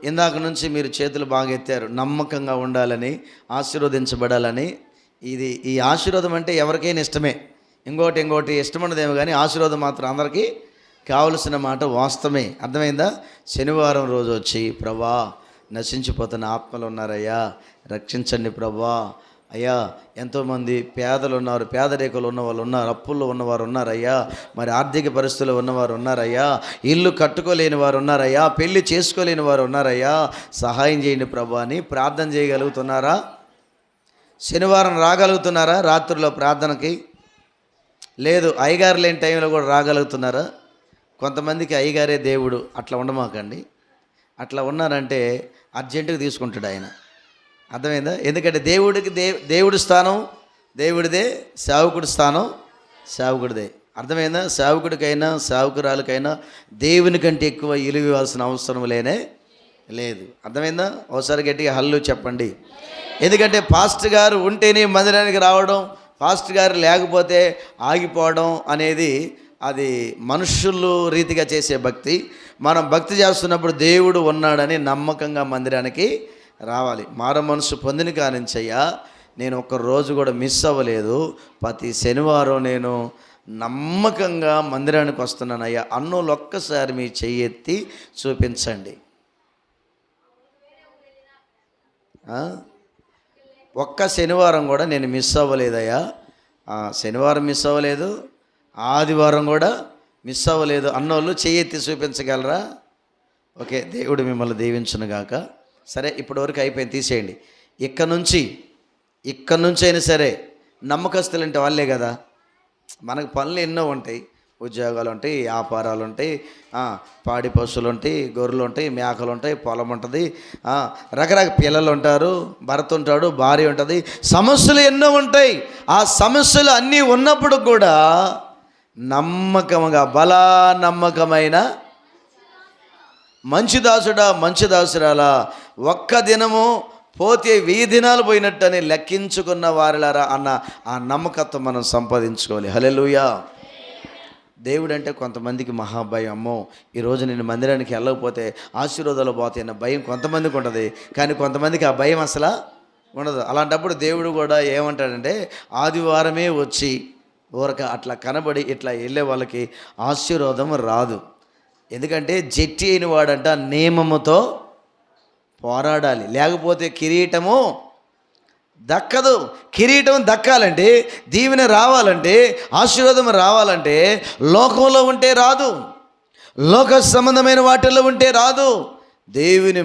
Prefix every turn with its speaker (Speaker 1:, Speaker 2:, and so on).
Speaker 1: ఇందాక నుంచి మీరు చేతులు బాగా ఎత్తారు, నమ్మకంగా ఉండాలని, ఆశీర్వదించబడాలని. ఈ ఆశీర్వాదం అంటే ఎవరికైనా ఇష్టమే. ఇంకోటి ఇష్టమన్నదేమో కానీ ఆశీర్వాదం మాత్రం అందరికీ కావలసిన మాట వాస్తవమే. అర్థమైందా? శనివారం రోజు వచ్చి, ప్రభా నశించిపోతున్న ఆత్మలు ఉన్నారయ్యా, రక్షించండి ప్రభా. అయ్యా ఎంతోమంది పేదలు ఉన్నారు, పేదరికలు ఉన్నవాళ్ళు ఉన్నారు, అప్పుల్లో ఉన్నవారు ఉన్నారయ్యా, మరి ఆర్థిక పరిస్థితుల్లో ఉన్నవారు ఉన్నారయ్యా, ఇల్లు కట్టుకోలేని వారు ఉన్నారయ్యా, పెళ్లి చేసుకోలేని వారు ఉన్నారయ్యా, సహాయం చేయండి ప్రభా అని ప్రార్థన చేయగలుగుతున్నారా? శనివారం రాగలుగుతున్నారా? రాత్రిలో ప్రార్థనకి లేదు, అయ్యగారు లేని టైంలో కూడా రాగలుగుతున్నారా? కొంతమందికి అయ్యగారే దేవుడు, అట్లా ఉండమాకండి. అట్లా ఉన్నారంటే అర్జెంటుగా తీసుకుంటాడు ఆయన. అర్థమైందా? ఎందుకంటే దేవుడి స్థానం దేవుడిదే, సేవకుడి స్థానం సేవకుడిదే. అర్థమైందా? సేవకుడికైనా సేవకురాలకైనా దేవుని కంటే ఎక్కువ విలువ ఇవ్వాల్సిన అవసరం లేదు. అర్థమైందా? ఒకసారి గట్టిగా హల్లు చెప్పండి. ఎందుకంటే పాస్టర్ గారు ఉంటేనే మందిరానికి రావడం, పాస్టర్ గారు లేకపోతే ఆగిపోవడం అనేది అది మనుషులు రీతిగా చేసే భక్తి. మనం భక్తి చేస్తున్నప్పుడు దేవుడు ఉన్నాడని నమ్మకంగా మందిరానికి రావాలి. మారు మనసు పొందిన కానించయ్యా నేను ఒక్కరోజు కూడా మిస్ అవ్వలేదు. ప్రతి శనివారం నేను నమ్మకంగా మందిరానికి వస్తున్నానయ్యా అన్నోళ్ళు ఒక్కసారి మీ చెయ్యి ఎత్తి చూపించండి. ఒక్క శనివారం కూడా నేను మిస్ అవ్వలేదయ్యా, శనివారం మిస్ అవ్వలేదు, ఆదివారం కూడా మిస్ అవ్వలేదు అన్నోళ్ళు చెయ్యి ఎత్తి చూపించగలరా? ఓకే, దేవుడు మిమ్మల్ని దీవించునుగాక. సరే, ఇప్పటి వరకు అయిపోయింది, తీసేయండి. ఇక్కడ నుంచి అయినా సరే నమ్మకస్తులు అంటే వాళ్ళే కదా. మనకు పనులు ఎన్నో ఉంటాయి, ఉద్యోగాలు ఉంటాయి, వ్యాపారాలు ఉంటాయి, పాడి పశువులు ఉంటాయి, గొర్రెలు ఉంటాయి, మేకలు ఉంటాయి, పొలం ఉంటుంది, రకరకాల పిల్లలు ఉంటారు, భర్త ఉంటాడు, భార్య ఉంటుంది, సమస్యలు ఎన్నో ఉంటాయి. ఆ సమస్యలు అన్నీ ఉన్నప్పుడు కూడా నమ్మకంగా నమ్మకమైన మంచి దాసుడా మంచి దాసురాలా, ఒక్క దినము పోతే 1000 దినాలు పోయినట్టని లెక్కించుకున్న వారిలారా అన్న ఆ నమ్మకత్వం మనం సంపాదించుకోవాలి. హల్లెలూయా. దేవుడు అంటే కొంతమందికి మహాభయం. అమ్మో ఈరోజు నేను మందిరానికి వెళ్ళకపోతే ఆశీర్వాదాలు పోతాయి అన్న భయం కొంతమందికి ఉంటుంది, కానీ కొంతమందికి ఆ భయం అసలు ఉండదు. అలాంటప్పుడు దేవుడు కూడా ఏమంటాడంటే ఆదివారమే వచ్చి ఊరక అట్లా కనబడి ఇట్లా వెళ్ళే వాళ్ళకి ఆశీర్వాదం రాదు. ఎందుకంటే జట్టి అయిన వాడంట నియమముతో పోరాడాలి, లేకపోతే కిరీటము దక్కదు. కిరీటం దక్కాలంటే, దీవెన రావాలంటే, ఆశీర్వాదం రావాలంటే లోకంలో ఉంటే రాదు, లోక సంబంధమైన వాటిల్లో ఉంటే రాదు. దేవుని